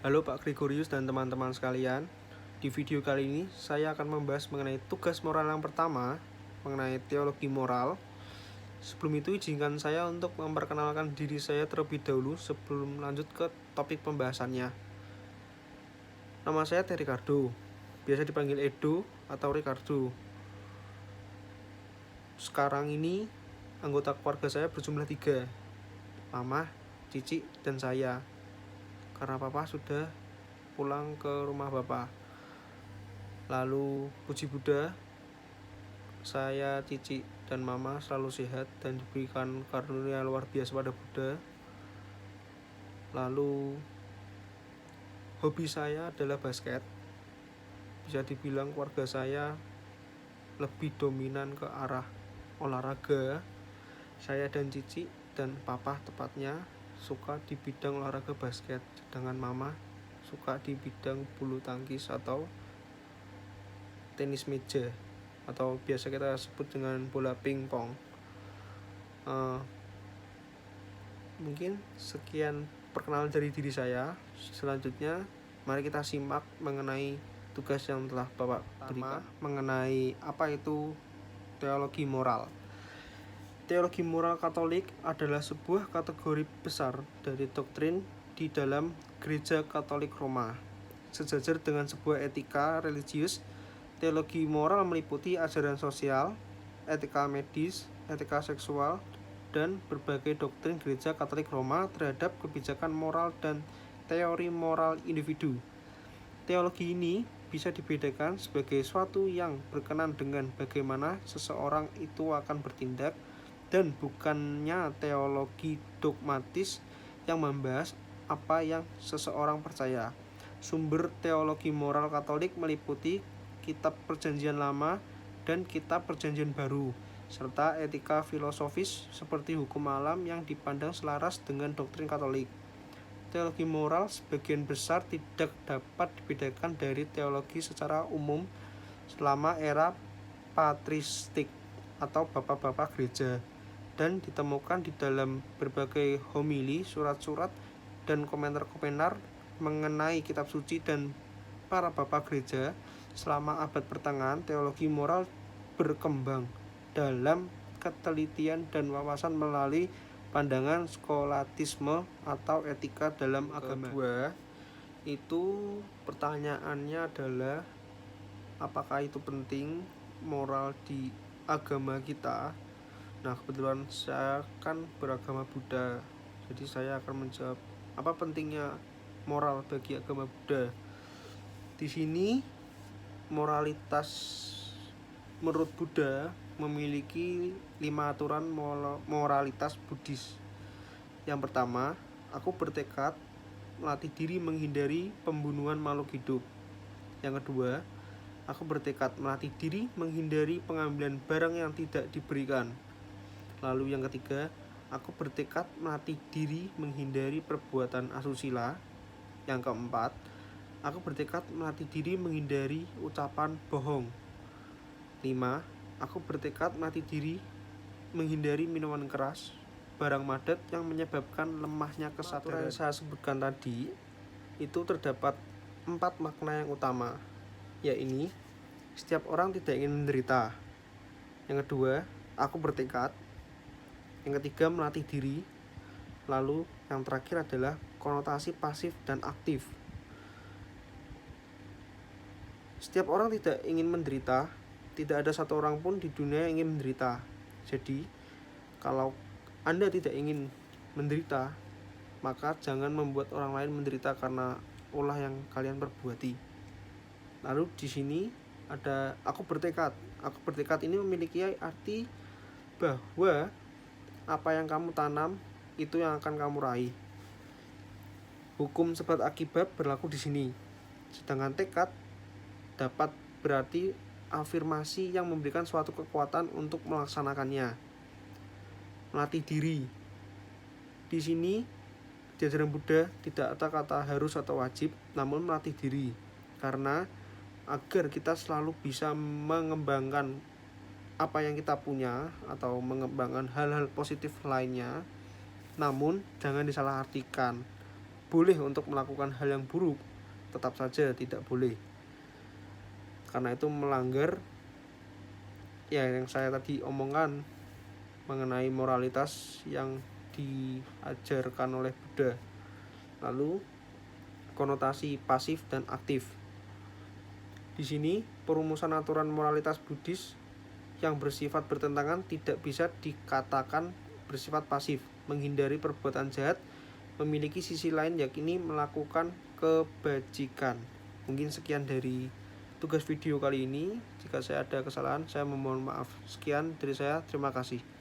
Halo Pak Gregorius dan teman-teman sekalian. Di video kali ini saya akan membahas mengenai tugas moral yang pertama, mengenai teologi moral. Sebelum itu izinkan saya untuk memperkenalkan diri saya terlebih dahulu sebelum lanjut ke topik pembahasannya. Nama saya Teh Ricardo, biasa dipanggil Edo atau Ricardo. Sekarang ini anggota keluarga saya berjumlah 3, Mama, Cici, dan saya. Karena Papa sudah pulang ke rumah Bapak. Lalu puji Buddha, saya, Cici, dan Mama selalu sehat dan diberikan karunia luar biasa pada Buddha. Lalu hobi saya adalah basket. Bisa dibilang keluarga saya lebih dominan ke arah olahraga. Saya dan Cici dan Papa tepatnya suka di bidang olahraga basket, sedangkan Mama suka di bidang bulu tangkis atau tenis meja, atau biasa kita sebut dengan bola pingpong. Mungkin sekian perkenalan dari diri saya. Selanjutnya mari kita simak mengenai tugas yang telah Bapak berikan, mengenai apa itu teologi moral. Teologi moral Katolik adalah sebuah kategori besar dari doktrin di dalam Gereja Katolik Roma. Sejajar dengan sebuah etika religius, teologi moral meliputi ajaran sosial, etika medis, etika seksual, dan berbagai doktrin Gereja Katolik Roma terhadap kebijakan moral dan teori moral individu. Teologi ini bisa dibedakan sebagai suatu yang berkenan dengan bagaimana seseorang itu akan bertindak, dan bukannya teologi dogmatis yang membahas apa yang seseorang percaya. Sumber teologi moral Katolik meliputi Kitab Perjanjian Lama dan Kitab Perjanjian Baru, serta etika filosofis seperti hukum alam yang dipandang selaras dengan doktrin Katolik. Teologi moral sebagian besar tidak dapat dibedakan dari teologi secara umum selama era patristik atau bapak-bapak gereja, dan ditemukan di dalam berbagai homili, surat-surat, dan komentar-komentar mengenai kitab suci dan para bapak gereja. Selama abad pertengahan, teologi moral berkembang dalam ketelitian dan wawasan melalui pandangan skolatisme atau etika dalam agama. Kedua, itu pertanyaannya adalah apakah itu penting moral di agama kita. Nah, kebetulan saya kan beragama Buddha, jadi saya akan menjawab apa pentingnya moral bagi agama Buddha. Di sini moralitas menurut Buddha memiliki 5 aturan moralitas Buddhis. Yang pertama, aku bertekad melatih diri menghindari pembunuhan makhluk hidup. Yang kedua, aku bertekad melatih diri menghindari pengambilan barang yang tidak diberikan. Lalu yang ketiga, aku bertekad melatih diri menghindari perbuatan asusila. Yang keempat, aku bertekad melatih diri menghindari ucapan bohong. 5. Aku bertekad melatih diri menghindari minuman keras, barang madat yang menyebabkan lemahnya kesadaran. Yang saya sebutkan tadi itu terdapat 4 makna yang utama, yaitu setiap orang tidak ingin menderita. Yang kedua, aku bertekad. Yang ketiga, melatih diri. Lalu yang terakhir adalah konotasi pasif dan aktif. Setiap orang tidak ingin menderita. Tidak ada satu orang pun di dunia yang ingin menderita. Jadi, kalau Anda tidak ingin menderita, maka jangan membuat orang lain menderita karena ulah yang kalian perbuati. Lalu di sini ada aku bertekad. Aku bertekad ini memiliki arti bahwa apa yang kamu tanam itu yang akan kamu raih. Hukum sebab akibat berlaku di sini. Sedangkan tekad dapat berarti afirmasi yang memberikan suatu kekuatan untuk melaksanakannya. Melatih diri. Di sini di ajaran Buddha tidak ada kata harus atau wajib, namun melatih diri. Karena agar kita selalu bisa mengembangkan apa yang kita punya atau mengembangkan hal-hal positif lainnya, namun jangan disalahartikan. boleh untuk melakukan hal yang buruk, tetap saja tidak boleh, karena itu melanggar ya yang saya tadi omongkan mengenai moralitas yang diajarkan oleh Buddha. Lalu konotasi pasif dan aktif. Di sini perumusan aturan moralitas Buddhis yang bersifat bertentangan tidak bisa dikatakan bersifat pasif, menghindari perbuatan jahat, memiliki sisi lain yakni melakukan kebajikan. Mungkin sekian dari tugas video kali ini. Jika saya ada kesalahan, saya memohon maaf. Sekian dari saya, terima kasih.